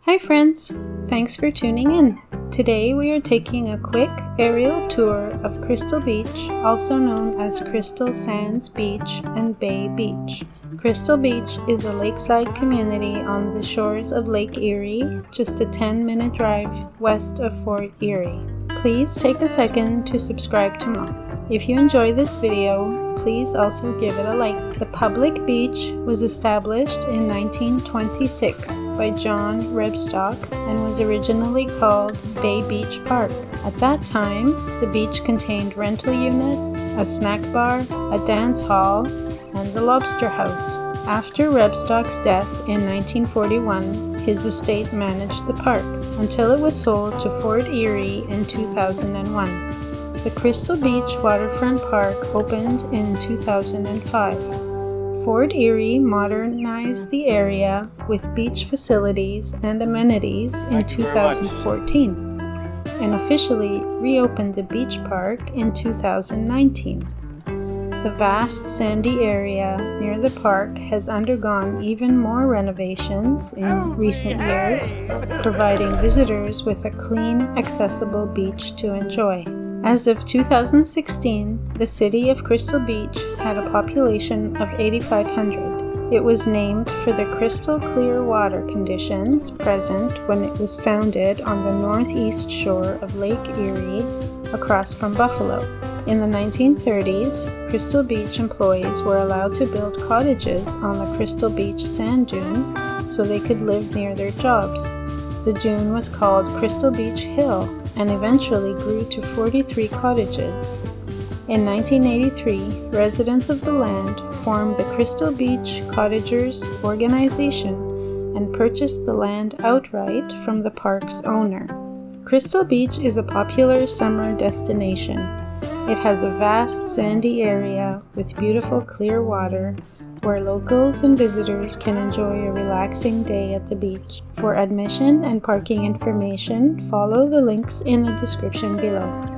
Hi friends! Thanks for tuning in. Today we are taking a quick aerial tour of Crystal Beach, also known as Crystal Sands Beach and Bay Beach. Crystal Beach is a lakeside community on the shores of Lake Erie, just a 10-minute drive west of Fort Erie. Please take a second to subscribe to me. If you enjoy this video, please also give it a like. The public beach was established in 1926 by John Rebstock and was originally called Bay Beach Park. At that time, the beach contained rental units, a snack bar, a dance hall, and the Lobster House. After Rebstock's death in 1941, his estate managed the park until it was sold to Fort Erie in 2001. The Crystal Beach Waterfront Park opened in 2005. Fort Erie modernized the area with beach facilities and amenities in 2014 and officially reopened the beach park in 2019. The vast sandy area near the park has undergone even more renovations in recent years, providing visitors with a clean, accessible beach to enjoy. As of 2016, the city of Crystal Beach had a population of 8,500. It was named for the crystal clear water conditions present when it was founded on the northeast shore of Lake Erie, across from Buffalo. In the 1930s, Crystal Beach employees were allowed to build cottages on the Crystal Beach sand dune so they could live near their jobs. The dune was called Crystal Beach Hill and eventually grew to 43 cottages. In 1983, residents of the land formed the Crystal Beach Cottagers Organization and purchased the land outright from the park's owner. Crystal Beach is a popular summer destination. It has a vast sandy area with beautiful clear water where locals and visitors can enjoy a relaxing day at the beach. For admission and parking information, follow the links in the description below.